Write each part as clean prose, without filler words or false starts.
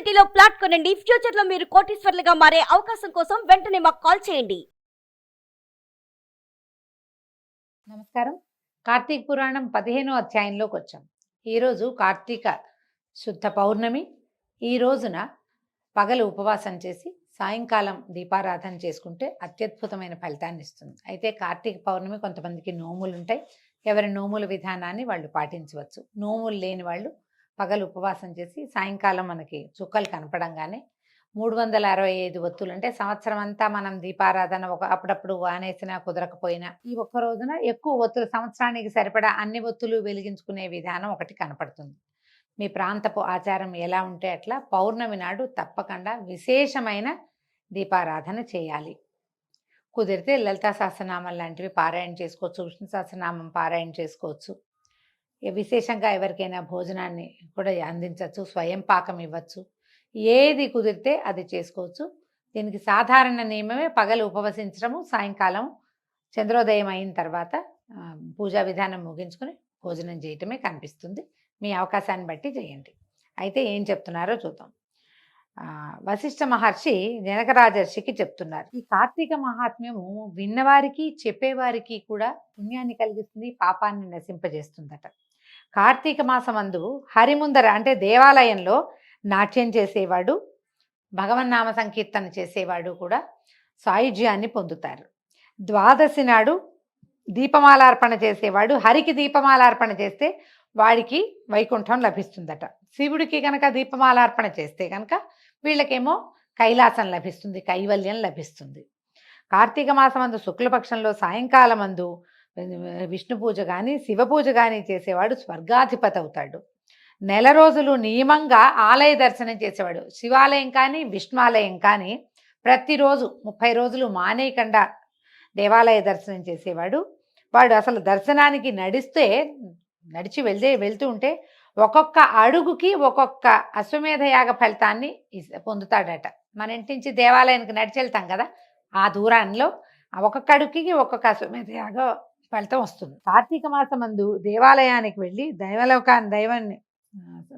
సిటీలో ప్లాట్ కొనండి. ఫ్యూచర్ లో మీరు కోటీశ్వర్లుగా మారే అవకాశం కోసం వెంటనే మాకు కాల్ చేయండి. నమస్కారం. కార్తీక పురాణం 15వ అధ్యాయంలోకి వచ్చాం. ఈరోజు కార్తీక శుద్ధ పౌర్ణమి. ఈ రోజున పగలు ఉపవాసం చేసి సాయంకాలం దీపారాధన చేసుకుంటే అత్యద్భుతమైన ఫలితాన్ని ఇస్తుంది. అయితే కార్తీక పౌర్ణమి కొంతమందికి నోములు ఉంటాయి. ఎవరి నోముల విధానాన్ని వాళ్ళు పాటించవచ్చు. నోములు లేని వాళ్ళు పగలు ఉపవాసం చేసి సాయంకాలం మనకి చుక్కలు కనపడంగానే 365 ఒత్తులు, అంటే సంవత్సరం అంతా మనం దీపారాధన అప్పుడప్పుడు వానేసినా కుదరకపోయినా ఈ ఒక్క రోజున ఎక్కువ ఒత్తులు, సంవత్సరానికి సరిపడా అన్ని ఒత్తులు వెలిగించుకునే విధానం ఒకటి కనపడుతుంది. మీ ప్రాంతపు ఆచారం ఎలా ఉంటే అట్లా పౌర్ణమి నాడు తప్పకుండా విశేషమైన దీపారాధన చేయాలి. కుదిరితే లలితా సహస్రనామం లాంటివి పారాయణ చేసుకోవచ్చు, విష్ణు సహస్రనామం పారాయణ చేసుకోవచ్చు. విశేషంగా ఎవరికైనా భోజనాన్ని కూడా అందించవచ్చు, స్వయం పాకం ఇవ్వచ్చు. ఏది కుదిరితే అది చేసుకోవచ్చు. దీనికి సాధారణ నియమమే పగలు ఉపవసించడము, సాయంకాలం చంద్రోదయం అయిన తర్వాత పూజా విధానం ముగించుకొని భోజనం చేయటమే కనిపిస్తుంది. మీ అవకాశాన్ని బట్టి చేయండి. అయితే ఏం చెప్తున్నారో చూద్దాం. వశిష్ఠ మహర్షి జనక రాజర్షికి చెప్తున్నారు. ఈ కార్తీక మహాత్మ్యము విన్నవారికి చెప్పేవారికి కూడా పుణ్యాన్ని కలిగిస్తుంది, పాపాన్ని నశింపజేస్తుందట. కార్తీక మాసమందు హరిముందర, అంటే దేవాలయంలో నాట్యం చేసేవాడు, భగవన్నామ సంకీర్తన చేసేవాడు కూడా సాయుధ్యాన్ని పొందుతారు. ద్వాదశి నాడు దీపమాలార్పణ చేసేవాడు హరికి దీపమాలార్పణ చేస్తే వాడికి వైకుంఠం లభిస్తుందట. శివుడికి కనుక దీపమాలార్పణ చేస్తే కనుక వీళ్ళకేమో కైలాసం లభిస్తుంది, కైవల్యం లభిస్తుంది. కార్తీక మాసమందు శుక్లపక్షంలో సాయంకాలం అందు విష్ణు పూజ కానీ శివ పూజ కానీ చేసేవాడు స్వర్గాధిపతి అవుతాడు. నెల రోజులు నియమంగా ఆలయ దర్శనం చేసేవాడు, శివాలయం కానీ విష్ణువాలయం కానీ ప్రతిరోజు 30 రోజులు మానేయకుండా దేవాలయ దర్శనం చేసేవాడు. వాడు అసలు దర్శనానికి నడిచి వెళ్తూ ఉంటే ఒక్కొక్క అడుగుకి ఒక్కొక్క అశ్వమేధ యాగ ఫలితాన్ని పొందుతాడట. మన ఇంటి నుంచి దేవాలయానికి నడిచి వెళ్తాం కదా, ఆ దూరాల్లో ఒక్కొక్క అడుగుకి ఒక్కొక్క అశ్వమేధ యాగ ఫలితం వస్తుంది. కార్తీక మాసమందు దేవాలయానికి వెళ్ళి దైవాన్ని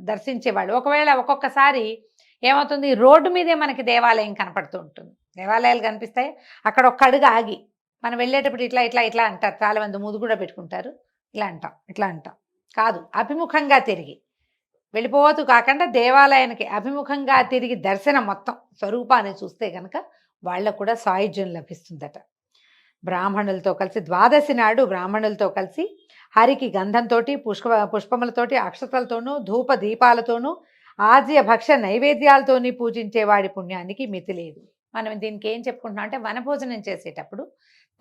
దర్శించేవాడు. ఒకవేళ ఒక్కొక్కసారి ఏమవుతుంది, రోడ్డు మీదే మనకి దేవాలయం కనపడుతూ ఉంటుంది. దేవాలయాలు కనిపిస్తాయి, అక్కడ ఒక్క అడుగు ఆగి మనం వెళ్ళేటప్పుడు ఇట్లా ఇట్లా ఇట్లా అంటారు. చాలా మంది ముదు కూడా పెట్టుకుంటారు. ఇట్లా అంటాం కాదు, అభిముఖంగా తిరిగి వెళ్ళిపోతూ కాకుండా దేవాలయానికి అభిముఖంగా తిరిగి దర్శనం మొత్తం స్వరూపాన్ని చూస్తే కనుక వాళ్ళకు కూడా సాయుధ్యం లభిస్తుందట. బ్రాహ్మణులతో కలిసి ద్వాదశి నాడు బ్రాహ్మణులతో కలిసి హరికి గంధంతో పుష్పములతోటి అక్షతలతోనూ ధూప దీపాలతోనూ ఆజ్య భక్ష నైవేద్యాలతోని పూజించే వాడి పుణ్యానికి మితి లేదు. మనం దీనికి ఏం చెప్పుకుంటున్నాం అంటే, వనభోజనం చేసేటప్పుడు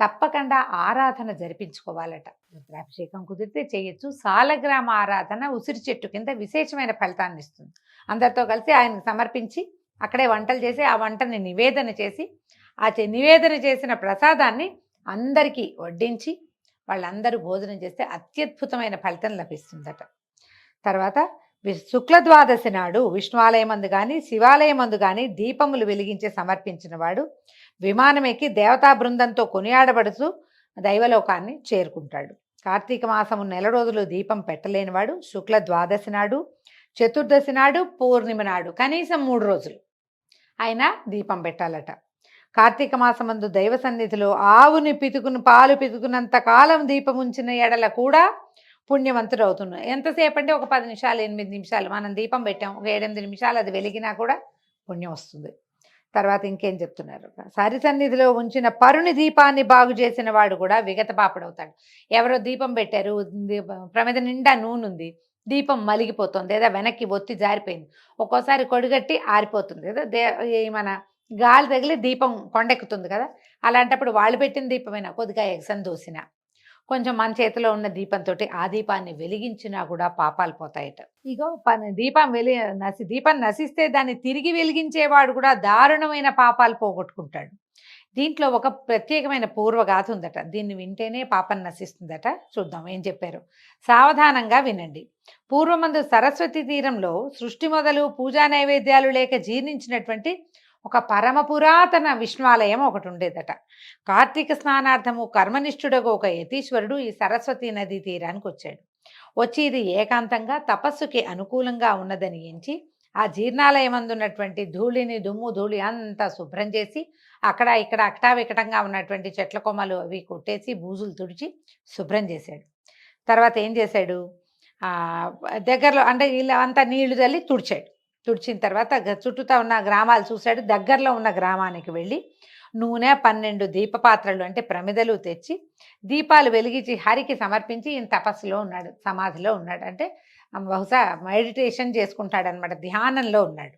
తప్పకుండా ఆరాధన జరిపించుకోవాలట. రుద్రాభిషేకం కుదిరితే చేయొచ్చు. సాలగ్రామ ఆరాధన ఉసిరి చెట్టు కింద విశేషమైన ఫలితాన్ని ఇస్తుంది. అందరితో కలిసి ఆయనకు సమర్పించి అక్కడే వంటలు చేసి ఆ వంటని నివేదన చేసి ఆ నివేదన చేసిన ప్రసాదాన్ని అందరికీ వడ్డించి వాళ్ళందరూ భోజనం చేస్తే అత్యద్భుతమైన ఫలితం లభిస్తుందట. తర్వాత శుక్ల ద్వాదశి నాడు విష్ణువాలయమందు కానీ శివాలయమందు కానీ దీపములు వెలిగించి సమర్పించిన వాడు విమానం ఎక్కి దేవతా బృందంతో కొనియాడబడుతూ దైవలోకాన్ని చేరుకుంటాడు. కార్తీక మాసము నెల రోజులు దీపం పెట్టలేనివాడు శుక్ల ద్వాదశి నాడు, చతుర్దశి నాడు, పూర్ణిమ నాడు కనీసం 3 రోజులు ఆయన దీపం పెట్టాలట. కార్తీక మాసమందు దైవ సన్నిధిలో ఆవుని పాలు పితుకున్నంత కాలం దీపం ఉంచిన ఎడల కూడా పుణ్యవంతుడు అవుతున్నాడు. ఎంతసేపు అంటే ఒక 10 నిమిషాలు 8 నిమిషాలు మనం దీపం పెట్టాం, ఒక 7-8 నిమిషాలు అది వెలిగినా కూడా పుణ్యం వస్తుంది. తర్వాత ఇంకేం చెప్తున్నారు, సరి సన్నిధిలో ఉంచిన పరుని దీపాన్ని బాగు చేసిన వాడు కూడా విగత పాపడవుతాడు. ఎవరో దీపం పెట్టారు, ప్రమిద నిండా నూనె ఉంది, దీపం మలిగిపోతుంది లేదా వెనక్కి ఒత్తి జారిపోయింది, ఒక్కోసారి కొడిగట్టి ఆరిపోతుంది కదా, మన గాలి తగిలి దీపం కొండెక్కుతుంది కదా, అలాంటప్పుడు వాళ్ళు పెట్టిన దీపమైనా కొద్దిగా ఎగసం దూసినా కొంచెం మన చేతిలో ఉన్న దీపంతో ఆ దీపాన్ని వెలిగించినా కూడా పాపాలు పోతాయట. ఇగో దీపం నశిస్తే దాన్ని తిరిగి వెలిగించేవాడు కూడా దారుణమైన పాపాలు పోగొట్టుకుంటాడు. దీంట్లో ఒక ప్రత్యేకమైన పూర్వగాథ ఉందట. దీన్ని వింటేనే పాపం నశిస్తుందట. చూద్దాం ఏం చెప్పారు. సావధానంగా వినండి. పూర్వమందు సరస్వతి తీరంలో సృష్టి మొదలు పూజా నైవేద్యాలు లేక జీర్ణించినటువంటి ఒక పరమ పురాతన విష్ణువాలయం ఒకటి ఉండేదట. కార్తీక స్నానార్థము కర్మనిష్ఠుడగు ఒక యతీశ్వరుడు ఈ సరస్వతి నదీ తీరానికి వచ్చాడు. వచ్చి ఇది ఏకాంతంగా తపస్సుకి అనుకూలంగా ఉన్నదని ఎంచి ఆ జీర్ణాలయం అందున్నటువంటి ధూళిని దుమ్ము ధూళి అంతా శుభ్రం చేసి అక్కడ ఇక్కడ అకటావికటంగా ఉన్నటువంటి చెట్ల కొమ్మలు అవి కొట్టేసి బూజులు తుడిచి శుభ్రం చేశాడు. తర్వాత ఏం చేశాడు, దగ్గరలో అంటే ఇలా అంతా నీళ్లు చల్లి తుడిచాడు. తుడిచిన తర్వాత చుట్టూతా ఉన్న గ్రామాలు చూశాడు. దగ్గరలో ఉన్న గ్రామానికి వెళ్ళి నూనె 12 దీపపాత్రలు అంటే ప్రమిదలు తెచ్చి దీపాలు వెలిగించి హరికి సమర్పించి ఈయన తపస్సులో ఉన్నాడు, సమాధిలో ఉన్నాడు. అంటే బహుశా మెడిటేషన్ చేసుకుంటాడనమాట, ధ్యానంలో ఉన్నాడు.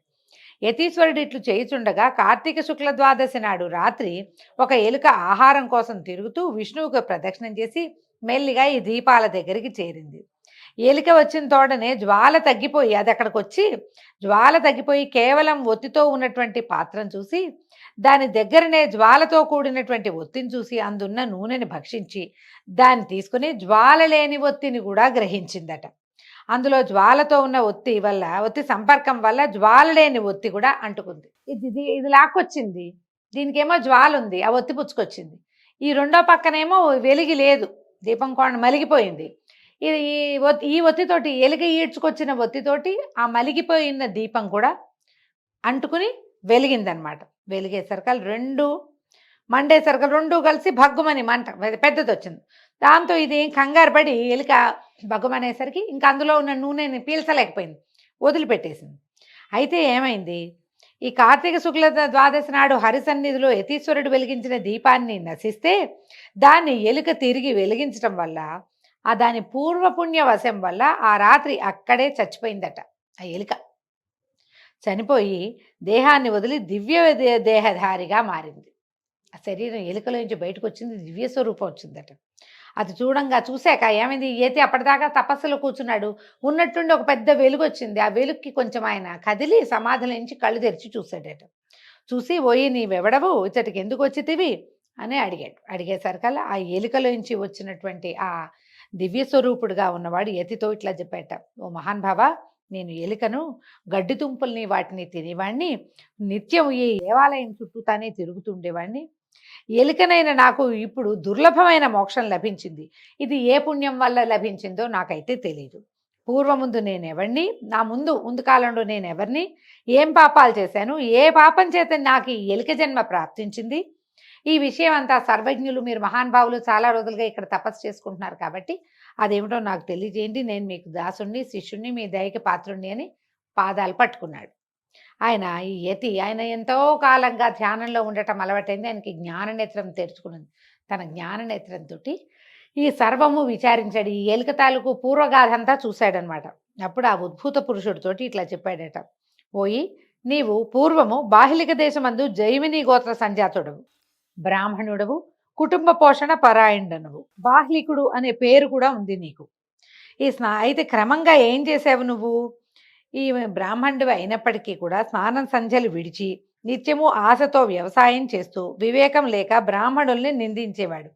యతీశ్వరుడు ఇట్లు చేయుచుండగా కార్తీక శుక్ల ద్వాదశి నాడు రాత్రి ఒక ఎలుక ఆహారం కోసం తిరుగుతూ విష్ణువుకు ప్రదక్షిణం చేసి మెల్లిగా ఈ దీపాల దగ్గరికి చేరింది. ఎలుక వచ్చిన తోడనే జ్వాల తగ్గిపోయి అది అక్కడికి వచ్చి జ్వాల తగ్గిపోయి కేవలం ఒత్తితో ఉన్నటువంటి పాత్రను చూసి దాని దగ్గరనే జ్వాలతో కూడినటువంటి ఒత్తిని చూసి అందున్న నూనెని భక్షించి దాన్ని తీసుకుని జ్వాల లేని ఒత్తిని కూడా గ్రహించిందట. అందులో జ్వాలతో ఉన్న ఒత్తి సంపర్కం వల్ల జ్వాల లేని ఒత్తి కూడా అంటుకుంది. ఇది లాక్కొచ్చింది, దీనికేమో జ్వాల ఉంది, ఆ ఒత్తి పుచ్చుకొచ్చింది. ఈ రెండో పక్కనేమో వెలిగి లేదు, దీపం కొండ మలిగిపోయింది. ఈ ఒత్తితోటి ఎలుక ఈడ్చుకొచ్చిన ఒత్తితోటి ఆ మలిగిపోయిన దీపం కూడా అంటుకుని వెలిగిందనమాట. వెలిగేసరికలు రెండు మండేసరికలు రెండు కలిసి భగ్గుమని మంట పెద్దది వచ్చింది. దాంతో ఇది కంగారు పడి ఎలుక భగ్గుమనేసరికి ఇంకా అందులో ఉన్న నూనెని పీల్చలేకపోయింది, వదిలిపెట్టేసింది. అయితే ఏమైంది, ఈ కార్తీక శుక్ల ద్వాదశి నాడు హరిసన్నిధిలో యతీశ్వరుడు వెలిగించిన దీపాన్ని నశిస్తే దాన్ని ఎలుక తిరిగి వెలిగించడం వల్ల దాని పూర్వపుణ్య వశం వల్ల ఆ రాత్రి అక్కడే చచ్చిపోయిందట. ఆ ఎలుక చనిపోయి దేహాన్ని వదిలి దివ్య దేహధారిగా మారింది. ఆ శరీరం ఎలుకలోంచి బయటకు వచ్చింది, దివ్య స్వరూపం వచ్చిందట. అది చూశాక ఏమైంది, ఏతి అప్పటిదాకా తపస్సులో కూర్చున్నాడు, ఉన్నట్టుండి ఒక పెద్ద వెలుగు వచ్చింది. ఆ వెలుగుకి కొంచెం ఆయన కదిలి సమాధిలో నుంచి కళ్ళు తెరిచి చూశాడట. చూసి ఓయి నీవెవడవు, ఇతడికి ఎందుకు వచ్చితివి అని అడిగాడు. అడిగేసరికల్లా ఆ ఎలుకలోంచి వచ్చినటువంటి ఆ దివ్య స్వరూపుడుగా ఉన్నవాడు యతితో ఇట్లా చెప్పాట, ఓ మహాన్భావ, నేను ఎలుకను, గడ్డి తుంపుల్ని వాటిని తినేవాడిని, నిత్యం ఈ దేవాలయం చుట్టూ తానే తిరుగుతుండేవాడిని. ఎలుకనైన నాకు ఇప్పుడు దుర్లభమైన మోక్షం లభించింది. ఇది ఏ పుణ్యం వల్ల లభించిందో నాకైతే తెలియదు. పూర్వముందు నేనెవరిని, నా ముందు కాలంలో నేనెవరిని, ఏం పాపాలు చేశాను, ఏ పాపం చేత నాకు ఈ ఎలుక జన్మ ప్రాప్తించింది, ఈ విషయం అంతా సర్వజ్ఞులు, మీరు మహానుభావులు చాలా రోజులుగా ఇక్కడ తపస్సు చేసుకుంటున్నారు కాబట్టి అదేమిటో నాకు తెలియజేయండి, నేను మీకు దాసుణ్ణి, శిష్యుణ్ణి, మీ దయకి పాత్రుణ్ణి అని పాదాలు పట్టుకున్నాడు. ఆయన ఈ యతి ఆయన ఎంతో కాలంగా ధ్యానంలో ఉండటం అలవాటైంది. ఆయనకి జ్ఞాననేత్రం తెరుచుకున్నది. తన జ్ఞాననేత్రంతో ఈ సర్వము విచారించాడు. ఈ ఎలుక తాలూకు పూర్వగాథ అంతా చూశాడనమాట. అప్పుడు ఆ ఉద్భూత పురుషుడితోటి ఇట్లా చెప్పాడట, పోయి నీవు పూర్వము బాహ్లిక దేశమందు జైమిని గోత్ర సంజాతుడవు, బ్రాహ్మణుడవు, కుటుంబ పోషణ పరాయణుడనవు, బాహ్లికుడు అనే పేరు కూడా ఉంది నీకు. అయితే క్రమంగా ఏం చేసావు నువ్వు, ఈ బ్రాహ్మణుడివి అయినప్పటికీ కూడా స్నానం సంధ్యలు విడిచి నిత్యము ఆశతో వ్యవసాయం చేస్తూ వివేకం లేక బ్రాహ్మణుల్ని నిందించేవాడు.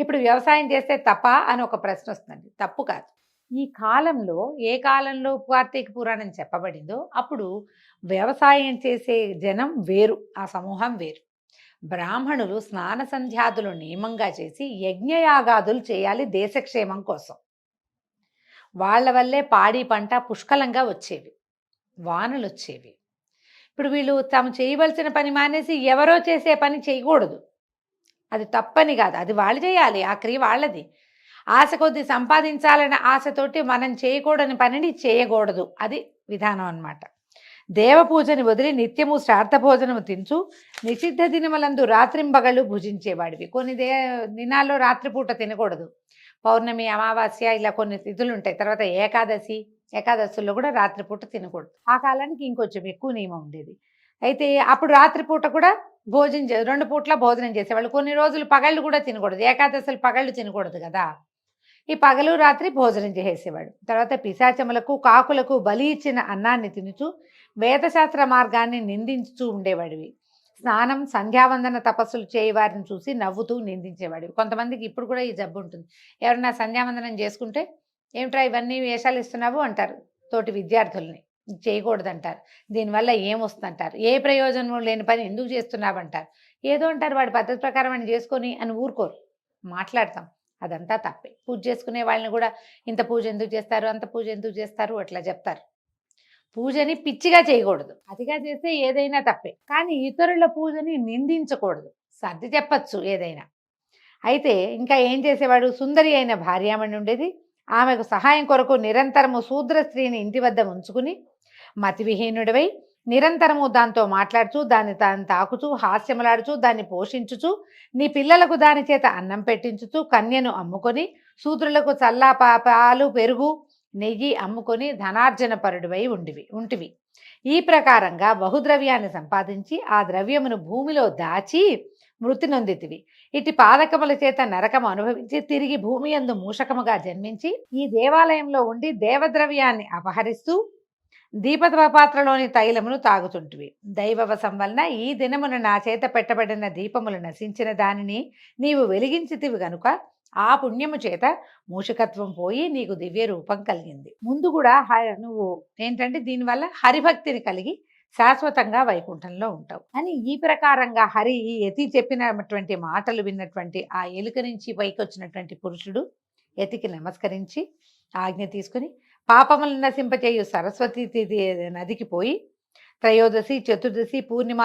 ఇప్పుడు వ్యవసాయం చేస్తే తప్ప అని ఒక ప్రశ్న వస్తుంది. తప్పు కాదు. ఈ కాలంలో ఏ కాలంలో కార్తీక పురాణం చెప్పబడిందో అప్పుడు వ్యవసాయం చేసే జనం వేరు, ఆ సమూహం వేరు. బ్రాహ్మణులు స్నాన సంధ్యాదులు నియమంగా చేసి యజ్ఞయాగాదులు చేయాలి దేశక్షేమం కోసం. వాళ్ళ వల్లే పాడి పంట పుష్కలంగా వచ్చేవి, వానలు వచ్చేవి. ఇప్పుడు వీళ్ళు తాము చేయవలసిన పని మానేసి ఎవరో చేసే పని చేయకూడదు. అది తప్పని కాదు, అది వాళ్ళు చేయాలి, ఆ క్రియ వాళ్ళది. ఆశ కొద్ది సంపాదించాలనే ఆశతోటి మనం చేయకూడని పనిని చేయకూడదు, అది విధానం అన్నమాట. దేవపూజని వదిలి నిత్యము శ్రార్థ భోజనము తించు నిషిద్ధ దినములందు రాత్రింబగళ్ళు భుజించేవాడివి. కొన్ని దినాల్లో రాత్రిపూట తినకూడదు. పౌర్ణమి, అమావాస్య ఇలా కొన్ని తిథులు ఉంటాయి. తర్వాత ఏకాదశుల్లో కూడా రాత్రిపూట తినకూడదు. ఆ కాలానికి ఇంకొంచెం ఎక్కువ నియమం ఉండేది. అయితే అప్పుడు రాత్రిపూట కూడా రెండు పూట్ల భోజనం చేసేవాళ్ళు. కొన్ని రోజులు పగళ్ళు కూడా తినకూడదు, ఏకాదశులు పగళ్ళు తినకూడదు కదా. ఈ పగలు రాత్రి భోజనం చేసేవాడు. తర్వాత పిశాచములకు కాకులకు బలి ఇచ్చిన అన్నాన్ని తినుచు వేదశాస్త్ర మార్గాన్ని నిందించుతూ ఉండేవాడివి. స్నానం సంధ్యావందన తపస్సులు చేయవారిని చూసి నవ్వుతూ నిందించేవాడివి. కొంతమందికి ఇప్పుడు కూడా ఈ జబ్బు ఉంటుంది. ఎవరైనా సంధ్యావందనం చేసుకుంటే ఏమిట్రా ఇవన్నీ వేషాలు ఇస్తున్నావు అంటారు తోటి విద్యార్థుల్ని, చేయకూడదు అంటారు. దీనివల్ల ఏమొస్తుందంటారు, ఏ ప్రయోజనం లేని పని ఎందుకు చేస్తున్నావు అంటారు. ఏదో అంటారు, వాడి పద్ధతి ప్రకారం అని చేసుకొని అని ఊరుకోరు, మాట్లాడతాం. అదంతా తప్పే. పూజ చేసుకునే వాళ్ళని కూడా ఇంత పూజ ఎందుకు చేస్తారు, అంత పూజ ఎందుకు చేస్తారు అట్లా చెప్తారు. పూజని పిచ్చిగా చేయకూడదు. అతిగా చేస్తే ఏదైనా తప్పే. కానీ ఇతరుల పూజని నిందించకూడదు. సర్ది చెప్పచ్చు ఏదైనా. అయితే ఇంకా ఏం చేసేవాడు, సుందరి అయిన భార్యామణి ఉండేది. ఆమెకు సహాయం కొరకు నిరంతరము శూద్ర స్త్రీని ఇంటి వద్ద ఉంచుకుని మతివిహీనుడివై నిరంతరము దాంతో మాట్లాడుచు దాన్ని తాను తాకుచూ హాస్యములాడుచు దాన్ని పోషించుచు నీ పిల్లలకు దాని చేత అన్నం పెట్టించుచు కన్యను అమ్ముకొని శూద్రులకు చల్లా పాలు పెరుగు నెయ్యి అమ్ముకొని ధనార్జన పరుడివై ఉంటివి. ఈ ప్రకారంగా బహుద్రవ్యాన్ని సంపాదించి ఆ ద్రవ్యమును భూమిలో దాచి మృతి నొందితివి. ఇటు పాదకముల చేత నరకము అనుభవించి తిరిగి భూమి యందు మూషకముగా జన్మించి ఈ దేవాలయంలో ఉండి దేవద్రవ్యాన్ని అపహరిస్తూ దీపపాత్రలోని తైలమును తాగుతుంటివి. దైవవశం వలన ఈ దినమున నా చేత పెట్టబడిన దీపములు నశించిన దానిని నీవు వెలిగించితివి గనుక ఆ పుణ్యము చేత మూషకత్వం పోయి నీకు దివ్య రూపం కలిగింది. ముందు కూడా నువ్వు ఏంటంటే దీనివల్ల హరిభక్తిని కలిగి శాశ్వతంగా వైకుంఠంలో ఉంటావు అని ఈ ప్రకారంగా హరి ఈ యతి చెప్పినటువంటి మాటలు విన్నటువంటి ఆ ఎలుక నుంచి పైకి వచ్చినటువంటి పురుషుడు యతికి నమస్కరించి ఆజ్ఞ తీసుకుని పాపములను నశింపచేయు సరస్వతి నదికి పోయి త్రయోదశి చతుర్దశి పూర్ణిమ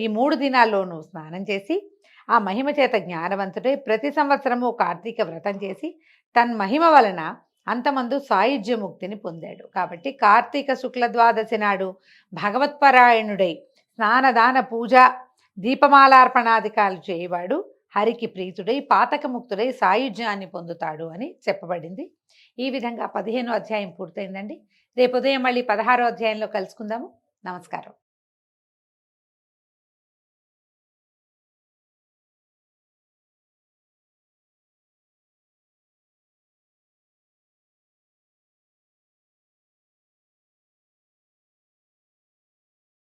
ఈ మూడు దినాల్లోనూ స్నానం చేసి ఆ మహిమ చేత జ్ఞానవంతుడై ప్రతి సంవత్సరము కార్తీక వ్రతం చేసి తన్మహిమ వలన అంతమందు సాయుధ్య ముక్తిని పొందాడు. కాబట్టి కార్తీక శుక్ల ద్వాదశి నాడు భగవత్పరాయణుడై స్నానదాన పూజ దీపమాలార్పణాధికారులు చేయవాడు హరికి ప్రీతుడై పాతకముక్తుడై సాయుధ్యాన్ని పొందుతాడు అని చెప్పబడింది. ఈ విధంగా 15వ అధ్యాయం పూర్తయిందండి. రేపు ఉదయం మళ్ళీ 16వ అధ్యాయంలో కలుసుకుందాము. నమస్కారం.